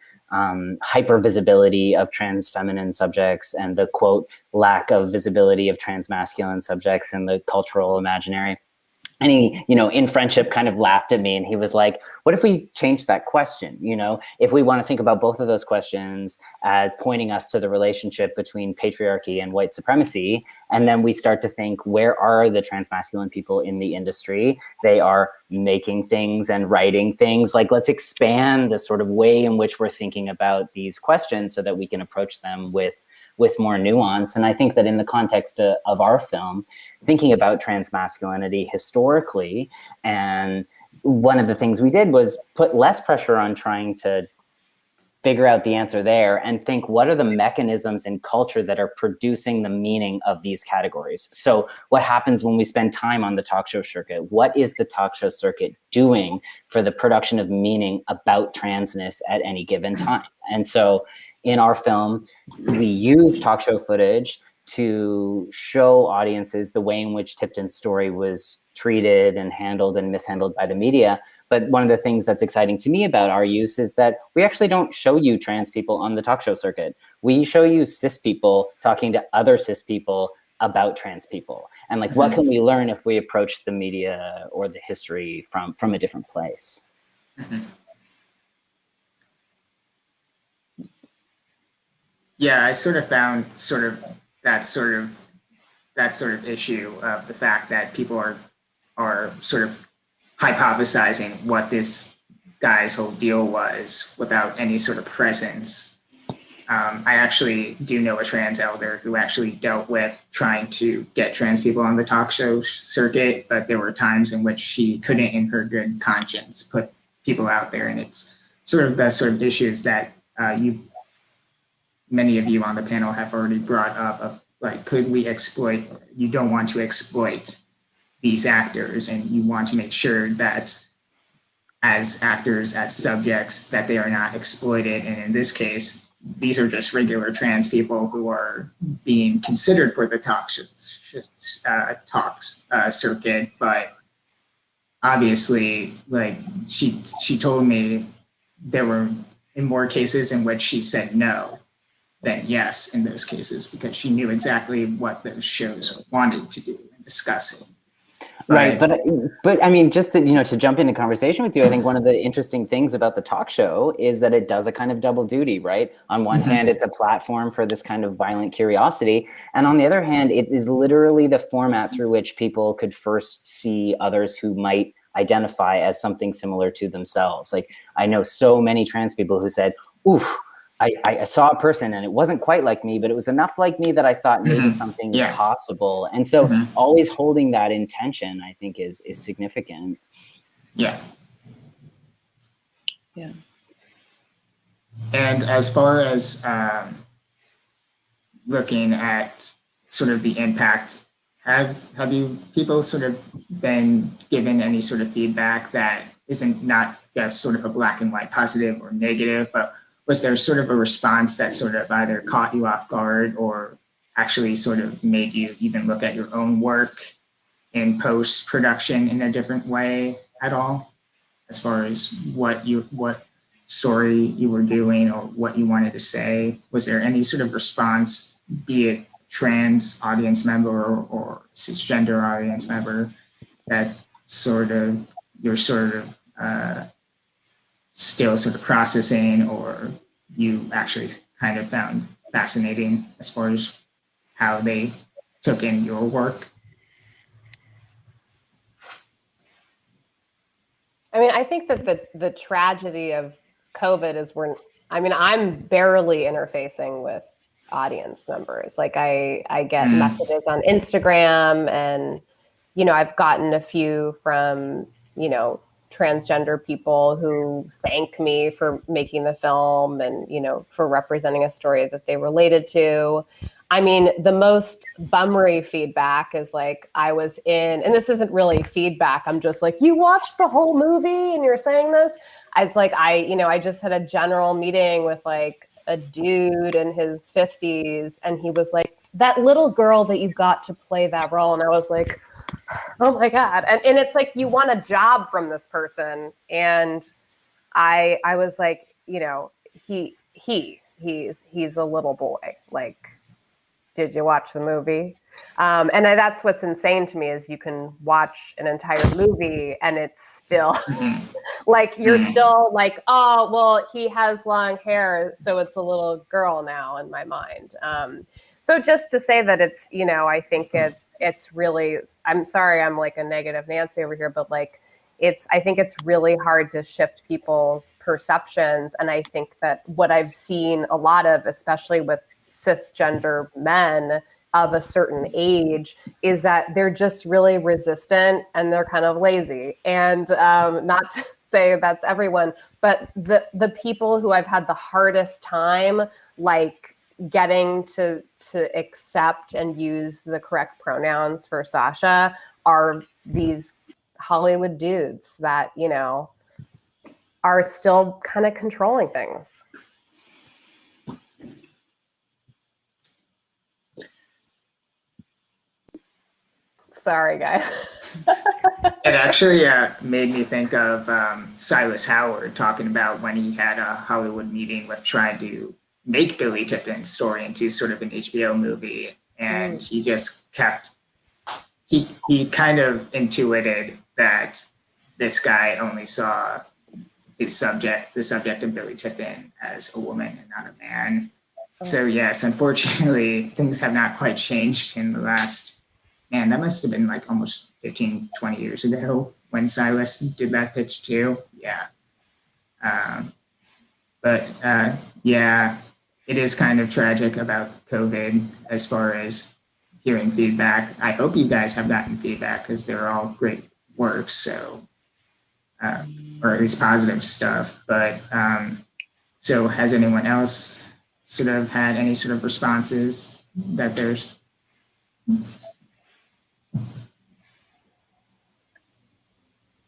hyper visibility of trans feminine subjects and the quote lack of visibility of trans masculine subjects in the cultural imaginary. And he, you know, in friendship kind of laughed at me and he was like, what if we change that question? You know, if we want to think about both of those questions as pointing us to the relationship between patriarchy and white supremacy, and then we start to think, where are the trans masculine people in the industry? They are making things and writing things. Like, let's expand the sort of way in which we're thinking about these questions so that we can approach them with more nuance. And I think that in the context of our film, thinking about trans masculinity historically, and one of the things we did was put less pressure on trying to figure out the answer there and think, what are the mechanisms in culture that are producing the meaning of these categories? So what happens when we spend time on the talk show circuit? What is the talk show circuit doing for the production of meaning about transness at any given time? And so in our film, we use talk show footage to show audiences the way in which Tipton's story was treated and handled and mishandled by the media. But one of the things that's exciting to me about our use is that we actually don't show you trans people on the talk show circuit. We show you cis people talking to other cis people about trans people. And like, what can we learn if we approach the media or the history from a different place? Mm-hmm. Yeah, I sort of found that sort of issue of the fact that people are sort of hypothesizing what this guy's whole deal was without any sort of presence. I actually do know a trans elder who actually dealt with trying to get trans people on the talk show circuit, but there were times in which she couldn't, in her good conscience, put people out there. And it's sort of the sort of issues that many of you on the panel have already brought up of like, could we exploit, you don't want to exploit these actors, and you want to make sure that as actors, as subjects, that they are not exploited. And in this case, these are just regular trans people who are being considered for the talks circuit, but obviously, like she told me there were in more cases in which she said no than yes in those cases, because she knew exactly what those shows wanted to do and discussing. Right, but I mean, just to jump into conversation with you, I think one of the interesting things about the talk show is that it does a kind of double duty, right? On one hand, it's a platform for this kind of violent curiosity, and on the other hand, it is literally the format through which people could first see others who might identify as something similar to themselves. Like, I know so many trans people who said, "Oof, I saw a person and it wasn't quite like me, but it was enough like me that I thought maybe something is possible." And so always holding that intention, I think, is significant. Yeah. Yeah. And as far as looking at sort of the impact, have you people sort of been given any sort of feedback that isn't not just sort of a black and white positive or negative, but was there sort of a response that sort of either caught you off guard or actually sort of made you even look at your own work in post-production in a different way at all, as far as what story you were doing or what you wanted to say? Was there any sort of response, be it trans audience member or cisgender audience member, that you're still sort of processing, or you actually kind of found fascinating as far as how they took in your work? I mean, I think that the tragedy of COVID is I'm barely interfacing with audience members. Like I get messages on Instagram, and, I've gotten a few from, transgender people who thank me for making the film and, for representing a story that they related to. I mean, the most bummery feedback is like, I was in, and this isn't really feedback, I'm just like, you watched the whole movie and you're saying this? It's like, I just had a general meeting with like a dude in his 50s, and he was like, that little girl that you got to play that role. And I was like, oh my God. And it's like, you want a job from this person. And I was like, he's a little boy. Like, did you watch the movie? And that's what's insane to me, is you can watch an entire movie and it's still like, you're still like, oh, well, he has long hair, so it's a little girl now in my mind. So just to say that it's, I think it's really, I'm sorry, I'm like a negative Nancy over here, but like, I think it's really hard to shift people's perceptions. And I think that what I've seen a lot of, especially with cisgender men of a certain age, is that they're just really resistant and they're kind of lazy. And not to say that's everyone, but the people who I've had the hardest time, like, getting to accept and use the correct pronouns for Sasha are these Hollywood dudes that, are still kind of controlling things. Sorry, guys. It actually made me think of Silas Howard talking about when he had a Hollywood meeting with trying to make Billy Tipton's story into sort of an HBO movie. And he just he kind of intuited that this guy only saw the subject of Billy Tipton, as a woman and not a man. So yes, unfortunately, things have not quite changed in the last man, that must have been like almost 15, 20 years ago when Silas did that pitch too. Yeah. But yeah, it is kind of tragic about COVID as far as hearing feedback. I hope you guys have gotten feedback because they're all great works, so or at least positive stuff. But so has anyone else sort of had any sort of responses that there's?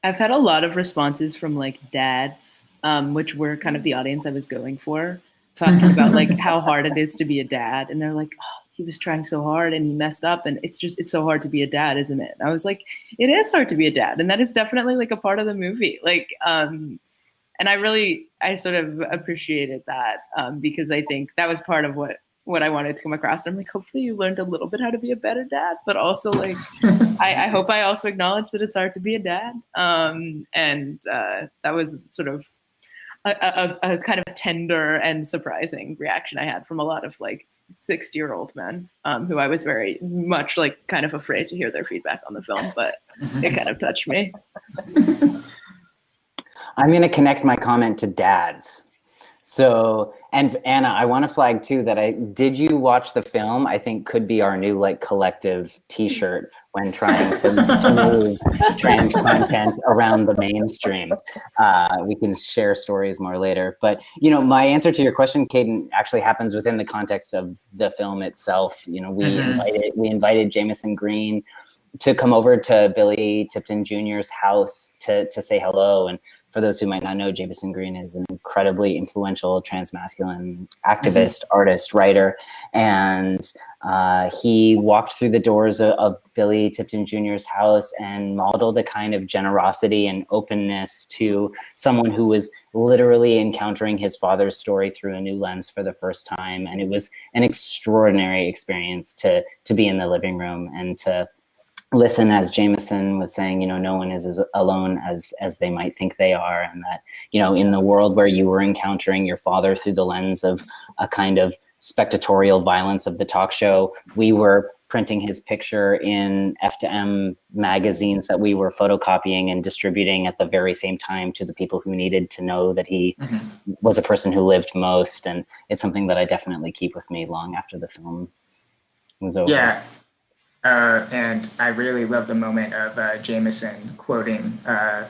I've had a lot of responses from like dads, which were kind of the audience I was going for, talking about like how hard it is to be a dad. And they're like, oh, he was trying so hard and he messed up. And it's so hard to be a dad, isn't it? And I was like, it is hard to be a dad. And that is definitely like a part of the movie. Like, and I sort of appreciated that because I think that was part of what I wanted to come across. And I'm like, hopefully you learned a little bit how to be a better dad, but also like, I hope I also acknowledge that it's hard to be a dad. And that was sort of a kind of tender and surprising reaction I had from a lot of like 60-year-old men who I was very much like kind of afraid to hear their feedback on the film, but it kind of touched me. I'm going to connect my comment to dads. So, and Anna, I want to flag too that did you watch the film? I think could be our new like collective t-shirt when trying to move trans content around the mainstream. We can share stories more later. But, you know, my answer to your question, Caden, actually happens within the context of the film itself. You know, we invited Jameson Green to come over to Billy Tipton Jr.'s house to say hello. And for those who might not know, Jameson Green is an incredibly influential transmasculine activist, artist, writer. And he walked through the doors of Billy Tipton Jr.'s house and modeled a kind of generosity and openness to someone who was literally encountering his father's story through a new lens for the first time. And it was an extraordinary experience to be in the living room and to listen, as Jameson was saying, you know, no one is as alone as they might think they are. And that, you know, in the world where you were encountering your father through the lens of a kind of spectatorial violence of the talk show, we were printing his picture in F2M magazines that we were photocopying and distributing at the very same time to the people who needed to know that he was a person who lived most. And it's something that I definitely keep with me long after the film was over. Yeah. And I really love the moment of Jameson quoting the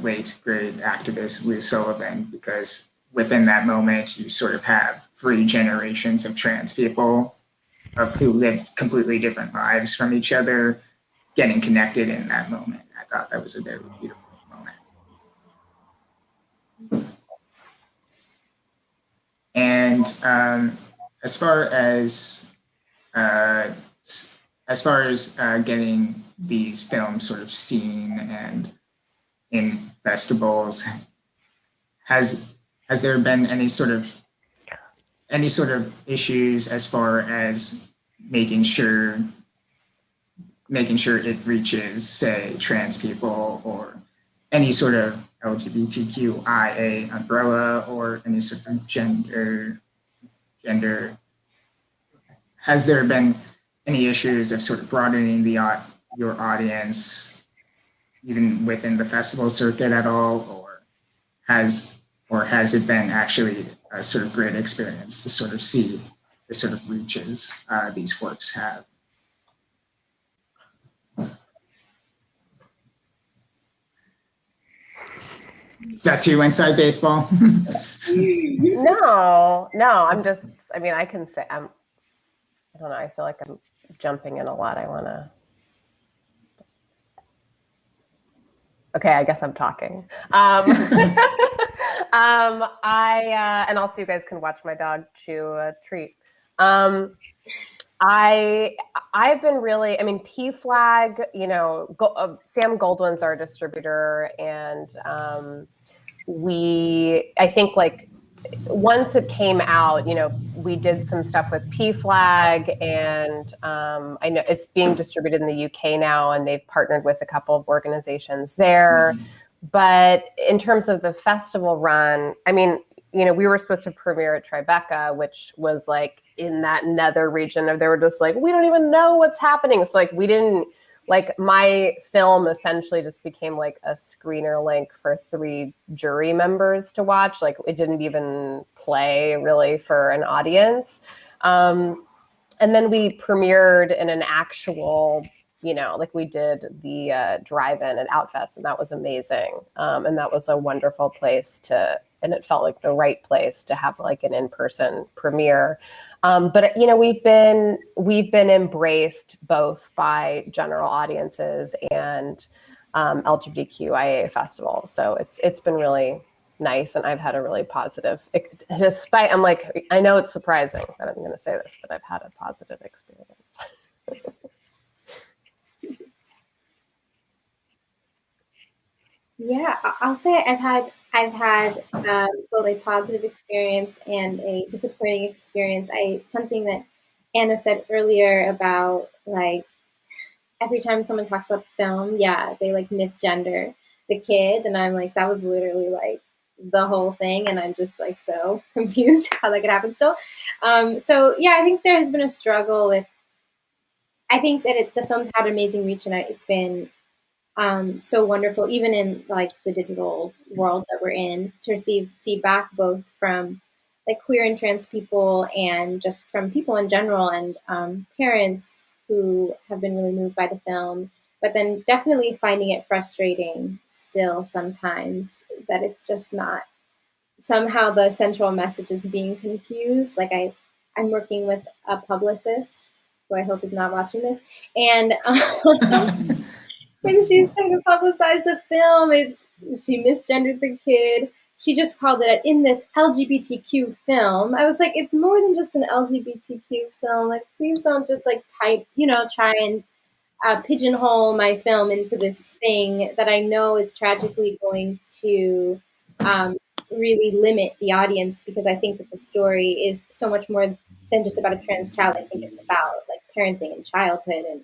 late great activist Lou Sullivan, because within that moment, you sort of have 3 generations of trans people who lived completely different lives from each other, getting connected in that moment. I thought that was a very beautiful moment. And as far as getting these films sort of seen and in festivals, has there been any sort of issues as far as making sure it reaches, say, trans people or any sort of LGBTQIA umbrella or any sort of gender? Has there been any issues of sort of broadening your audience, even within the festival circuit at all, or has it been actually a sort of great experience to sort of see the sort of reaches these works have? Is that too inside baseball? No, I can say, I don't know, I feel like I'm jumping in a lot. Okay, I guess I'm talking. And also you guys can watch my dog chew a treat. I've been really, PFLAG, you know, Sam Goldwyn's our distributor, and I think like once it came out, you know, we did some stuff with PFLAG, and I know it's being distributed in the UK now, and they've partnered with a couple of organizations there. But in terms of the festival run, I mean, you know, we were supposed to premiere at Tribeca, which was like in that nether region, or they were just like, we don't even know what's happening. So like we didn't, like my film essentially just became like a screener link for 3 jury members to watch. Like it didn't even play really for an audience. And then we premiered in an actual, like we did the drive-in at Outfest, and that was amazing. And that was a wonderful place and it felt like the right place to have like an in-person premiere. But we've been embraced both by general audiences and LGBTQIA festival. So it's been really nice, and I've had a really positive, despite I'm like, I know it's surprising that I'm going to say this, but I've had a positive experience. Yeah, I'll say I've had both a positive experience and a disappointing experience. Something that Anna said earlier about like every time someone talks about the film, yeah, they like misgender the kid, and I'm like, that was literally like the whole thing, and I'm just like so confused how that could happen still. So yeah, I think there has been a struggle with. I think that the film's had amazing reach, and it's been so wonderful, even in like the digital world that we're in, to receive feedback both from like queer and trans people and just from people in general, and parents who have been really moved by the film, but then definitely finding it frustrating still sometimes that it's just not, somehow the central message is being confused. Like I'm working with a publicist who I hope is not watching this, and when she's trying to publicize the film, she misgendered the kid. She just called it in this LGBTQ film. I was like, it's more than just an LGBTQ film. Like, please don't just like try and pigeonhole my film into this thing that I know is tragically going to really limit the audience, because I think that the story is so much more than just about a trans child. I think it's about like parenting and childhood and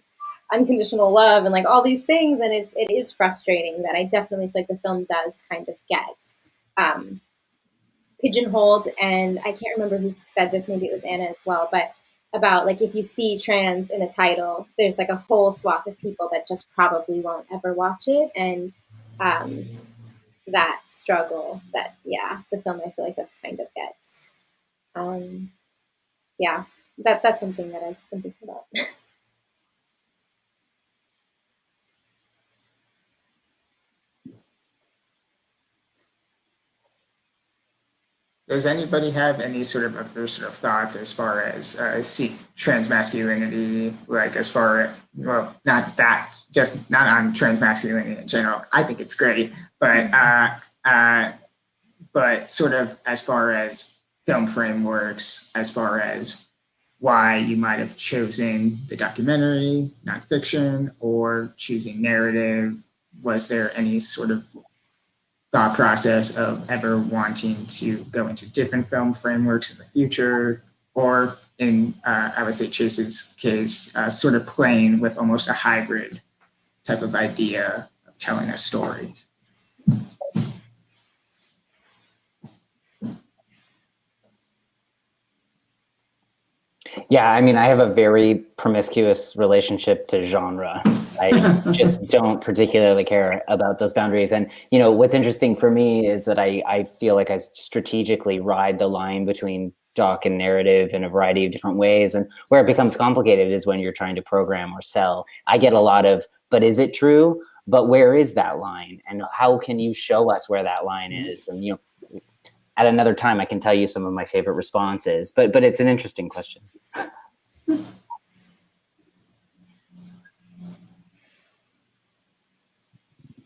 unconditional love and like all these things, and it is frustrating that I definitely feel like the film does kind of get pigeonholed. And I can't remember who said this, maybe it was Anna as well, but about like if you see trans in a title, there's like a whole swath of people that just probably won't ever watch it, and that struggle that the film I feel like does kind of get that's something that I've been thinking about. Does anybody have any sort of other sort of thoughts as far as trans masculinity, like as far, well, not on trans masculinity in general. I think it's great, but sort of as far as film frameworks, as far as why you might have chosen the documentary, nonfiction, or choosing narrative. Was there any sort of thought process of ever wanting to go into different film frameworks in the future, or in, I would say Chase's case, sort of playing with almost a hybrid type of idea of telling a story? Yeah, I mean, I have a very promiscuous relationship to genre. I just don't particularly care about those boundaries. And, what's interesting for me is that I feel like I strategically ride the line between doc and narrative in a variety of different ways. And where it becomes complicated is when you're trying to program or sell. I get a lot of, but is it true? But where is that line? And how can you show us where that line is? And, at another time, I can tell you some of my favorite responses, but it's an interesting question.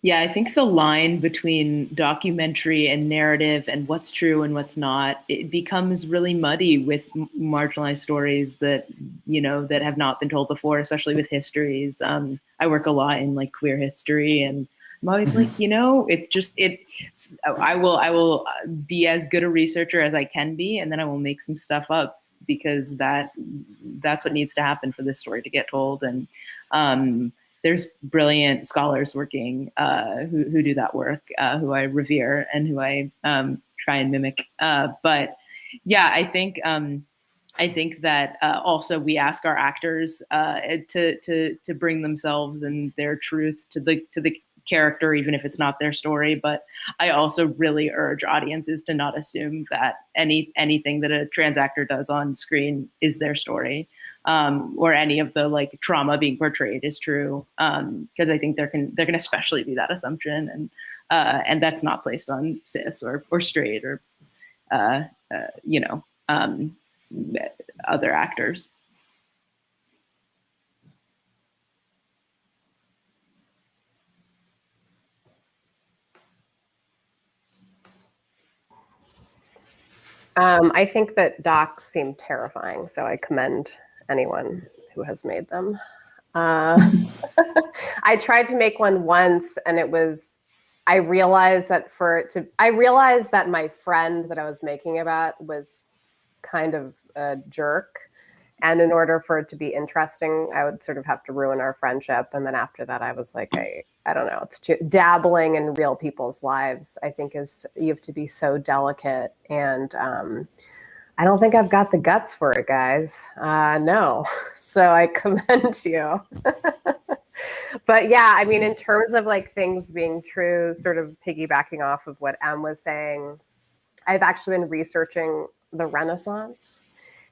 Yeah, I think the line between documentary and narrative and what's true and what's not, it becomes really muddy with marginalized stories that, that have not been told before, especially with histories. I work a lot in like queer history, and I'm always like, I will be as good a researcher as I can be, and then I will make some stuff up, because that's what needs to happen for this story to get told. And there's brilliant scholars working who do that work, who I revere and who I try and mimic. But yeah, I think I think that also we ask our actors to bring themselves and their truth to the character, even if it's not their story. But I also really urge audiences to not assume that anything that a trans actor does on screen is their story, or any of the like trauma being portrayed is true. Because I think there can especially be that assumption, and that's not placed on cis or straight or other actors. I think that docs seem terrifying, so I commend anyone who has made them. I tried to make one once, and I realized that my friend that I was making about was kind of a jerk. And in order for it to be interesting, I would sort of have to ruin our friendship. And then after that, I was like, I don't know, dabbling in real people's lives, I think you have to be so delicate. And I don't think I've got the guts for it, guys. No. So I commend you. But yeah, I mean, in terms of like things being true, sort of piggybacking off of what Em was saying, I've actually been researching the Renaissance,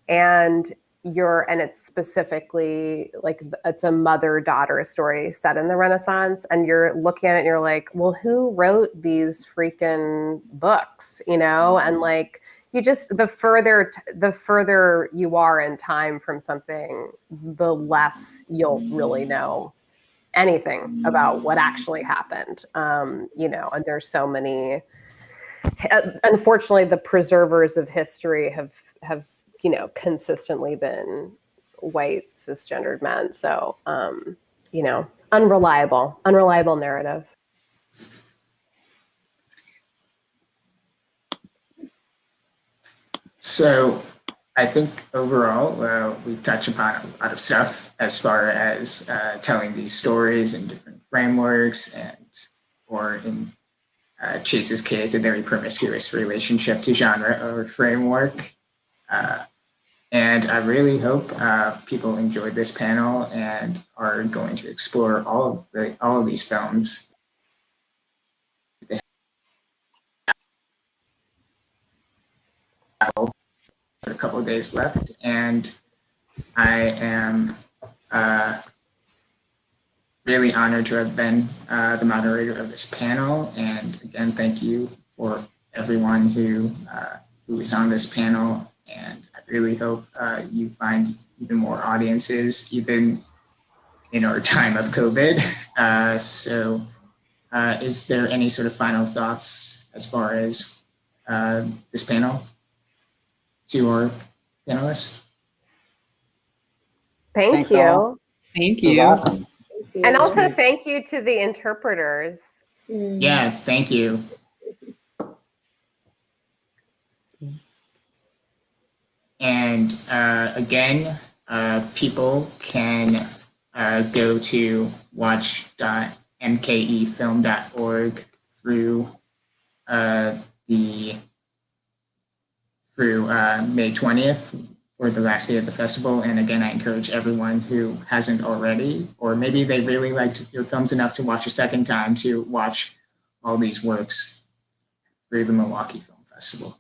and it's specifically like it's a mother-daughter story set in the Renaissance, and you're looking at it and you're like, well, who wrote these freaking books, and like the further you are in time from something, the less you'll really know anything about what actually happened, and there's so many, unfortunately, the preservers of history have consistently been white cisgendered men. So, unreliable narrative. So I think overall, we've touched upon a lot of stuff as far as telling these stories in different frameworks, or in Chase's case, a very promiscuous relationship to genre or framework. And I really hope people enjoyed this panel and are going to explore all of these films. They have a couple of days left, and I am really honored to have been the moderator of this panel. And again, thank you for everyone who is on this panel. And I really hope you find even more audiences, even in our time of COVID. So is there any sort of final thoughts as far as this panel to our panelists? Thank you. Thank This you. was awesome. And also thank you to the interpreters. Yeah, thank you. And again, people can go to watch.mkefilm.org through May 20th for the last day of the festival. And again, I encourage everyone who hasn't already, or maybe they really liked your films enough to watch a second time, to watch all these works through the Milwaukee Film Festival.